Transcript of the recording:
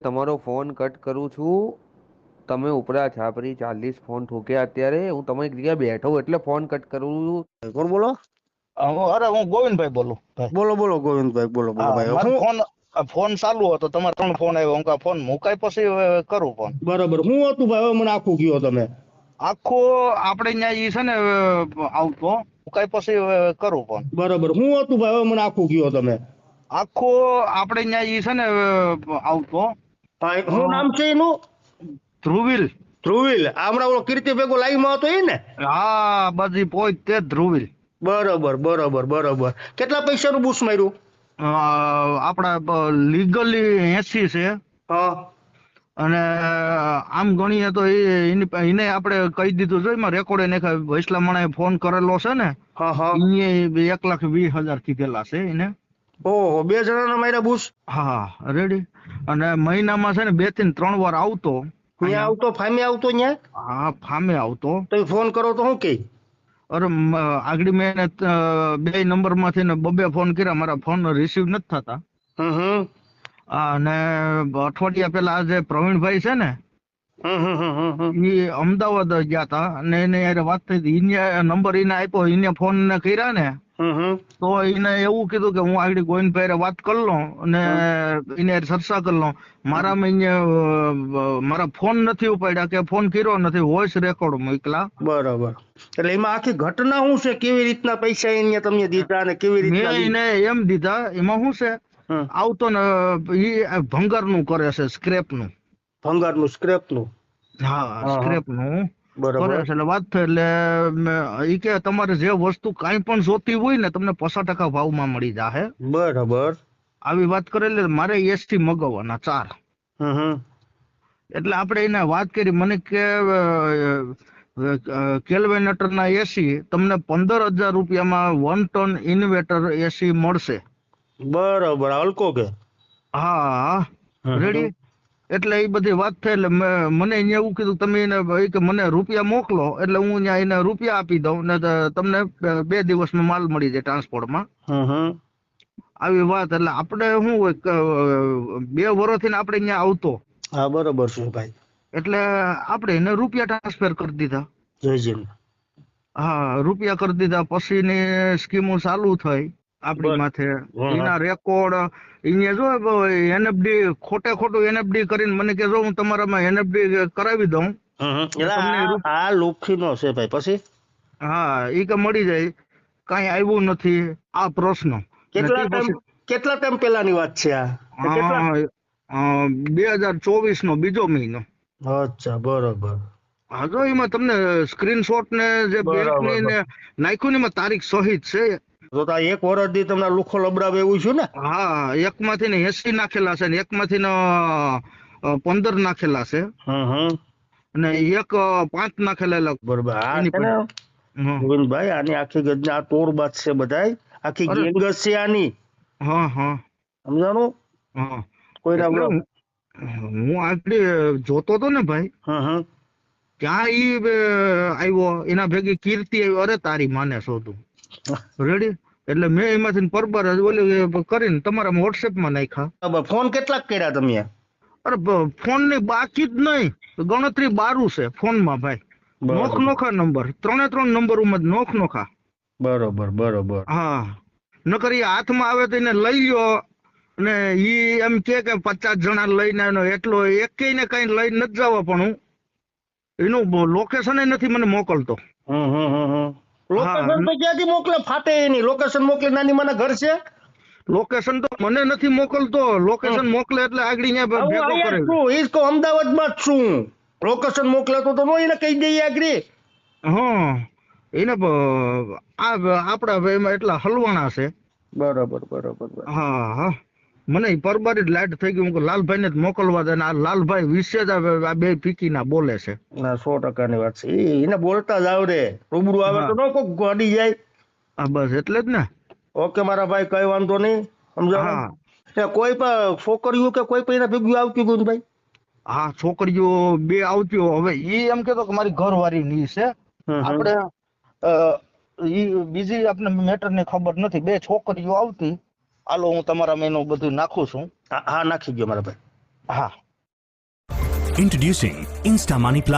તમારો phone cut કરું છું. તમે ઉપરા છાપરી 40 ફોન ઠોક્યા અત્યારે. હું તમારી જગ્યાએ બેઠો એટલે ફોન કટ કરું છું. કોણ બોલો? અરે હું ગોવિંદભાઈ બોલું ભાઈ. બોલો બોલો ગોવિંદભાઈ, બોલો બોલો હા, ભાઈ. મારો હું ફોન ચાલુ હતો, તમારે 3 ફોન આવ્યો. હું ફોન મુકાય પછી હવે કરું ફોન. બરાબર. હું હતું ભાઈ? હવે મને આખું કયો તમે. આખો આપણે ત્યાં ઈ છે ને આવતો મુકાય પછી હવે કરું ફોન. બરાબર. હું હતું ભાઈ? હવે મને આખું કયો તમે. આખો આપણે ત્યાં ઈ છે ને આવતો હા, શું નામ છે એનું? ધ્રુવીલ. ધ્રુવીલ. આ હમણાં ઓલો કીર્તિ ભેગો લાઈવમાં હતો એ ને? હા, બધી પોઈન્ટ તે ધ્રુવીલ. બરાબર બરાબર બરાબર. કેટલા પૈસાનું બુશ માર્યું? આપણા લીગલી 80 છે. હા અને આમ ગણીએ તો એને આપણે કહી દીધું છે, એમાં રેકોર્ડ એને વૈસલા મણાએ ફોન કરેલો છે ને, હા હા. એને 1,20,000 કીધેલા છે એને. ઓહો, બે જણાના માર્યા બુશ? હા, રેડી. અને મહિનામાં છે ને 2 થી 3 વાર આવતો ત્યાં આવતો, ફામે આવતો ત્યાં? હા, ફામે આવતો. તમે ફોન કરો તો શું કે? અરે આગળ મેં એને 2 નંબરમાંથી ને 2 ફોન કર્યા, મારા ફોન રિસીવ નથી થતા. હમ. અને અઠવાડિયા પેલા જે પ્રવીણભાઈ છે ને, એ અમદાવાદ ગયા હતા અને એને યાર વાત થઈ હતી. એને નંબર એને આપ્યો, એને ફોન ને કર્યા ને, તો એને એવું કીધું કે હું આગળ ગોવિંદભાઈ વાત કરી લઉં અને એને ચર્ચા કરી લઉં. મારામાં મારા ફોન નથી ઉપાડ્યા કે ફોન કર્યો નથી, વોઇસ રેકોર્ડ મોકલા. બરાબર. એટલે એમાં આખી ઘટના શું છે? કેવી રીતના પૈસા એને તમને દીધા અને કેવી રીતના? મેં એને એમ દીધા. એમાં શું છે, આવતો ને એ ભંગાર નું કરે છે, સ્ક્રેપ નું. ભંગારનું, સ્ક્રેપનું? હા, સ્ક્રેપ નું કરે બરાબર છે. એટલે વાત થઈ એટલે ઈ કે તમારે જે વસ્તુ કાંઈ પણ જોતી હોય ને તમને 50% ભાવમાં મળી જાહે. બરાબર. આવી વાત કરેલી. મારે એસટી મગાવવાના 4. એટલે આપણે એને વાત કરી. મને કે કેલ્વેનેટરના એસી તમને 15,000 રૂપિયામાં 1 ટન ઇન્વર્ટર એસી મળશે. બરાબર. હલકો કે? હા, રેડી. એટલે એ બધી વાત થઈ એટલે મને અહીંયા એવું કીધું તમે એને કે મને રૂપિયા મોકલો એટલે હું અહીંયા એને રૂપિયા આપી દઉં ને તમને 2 દિવસમાં માલ મળી જાય ટ્રાન્સપોર્ટમાં. આવી વાત. એટલે આપણે શું હોય 2 વર્ષથી આપણે અહીંયા આવતો. હા, બરોબર છે ભાઈ. એટલે આપણે એને રૂપિયા ટ્રાન્સફર કરી દીધા. જયજીન. હા, રૂપિયા કરી દીધા. પછીની સ્કીમો ચાલુ થઈ આપણી માથે. એના રેકોર્ડ અહીંયા જો એનએફડી ખોટું એનએફડી કરીને મને કે જો હું તમારામાં એનએફડી કરાવી દઉં. આ લોખીનો છે ભાઈ. પછી? હા, એ કે મળી જાય. કાંઈ આવ્યું નથી આ પ્રશ્ન. કેટલા ટાઈમ પેલાની વાત છે આ? 2024 નો 2 મહિનો. અચ્છા, બરોબર. હા, જો એમાં તમને સ્ક્રીનશોટ ને જે બેંકની ને નાખ્યું ને એમાં તારીખ સહિત છે. તો આ 1 વર્ષથી તમને લુખો લબડાવે એવું છે ને? હા, એકમાંથી ને 80 નાખેલા છે ને એકમાંથી ને 15 નાખેલા છે. અને એક 5 નાખેલા. બરોબર. આ છે ને ગોવિંદભાઈ, આની આખી ગજના આ તોરબાદ છે બધાય. આખી ગેંગ જ છે આની. સમજાણું? કોઈના હું આગળ જોતો હતો ને ભાઈ, ત્યાં ઈ આવ્યો. એના ભેગી કીર્તિ આવ્યો. અરે તારી માને શોધું. રેડી. એટલે મેં એમાંથી પરબર ઓલી કરીને તમારા વોટ્સએપમાં નાખ્યા. ફોન કેટલાક કર્યા તમે? અરે ફોન ની બાકી જ નહીં, ગણતરી 12 છે ફોનમાં ભાઈ. નોખા નંબર 3 નંબર ઉમર નોખા. બરોબર બરોબર. હા, નકર એ હાથમાં આવે તો એને લઈ લ્યો. અને ઈ એમ કે 50 જણા લઈને આવ્યો. એટલો એકેય ને કઈ લઈ નથી જવા. પણ હું એનું લોકેશન નથી મને મોકલતો. લોકેશન તો ક્યાંથી મોકલે? ફાટે એની લોકેશન મોકલે. નાની માના ઘર છે. લોકેશન તો મને નથી મોકલતો. લોકેશન મોકલે એટલે આગળ ભેગો કરે. અમદાવાદમાં જ છું. લોકેશન મોકલે તો એને કહી દઈએ આગળ. હા, એને આપડા એમાં એટલા હલવાણા છે. બરોબર બરોબર. હા, મને પરબારી જ લાઈટ થઈ ગયું. લાલભાઈ ને જ મોકલવા દે. આ લાલભાઈ વિશે જ આ 2 પીકી ના બોલે છે. ના, 100%ની વાત છે. એને બોલતા જ આવડે. રૂબરૂ આવે તો ન કોક ગાડી જાય. હા, બસ એટલે જ ને. ઓકે મારા ભાઈ, કઈ વાંધો નહીં. સમજાણું? કોઈ પણ છોકરીઓ કે કોઈ પણ ભેગું આવતી ગયું ભાઈ? હા, છોકરીઓ 2 આવતી. હવે ઈ એમ કેતો કે મારી ઘરવાળી ની છે. આપણે બીજી આપણે મેટર ને ખબર નથી. 2 છોકરીઓ આવતી. હાલો, હું તમારા મેનું બધું નાખું છું. હા, નાખી ગયો મારા ભાઈ. હા. Introducing Insta Money Plus.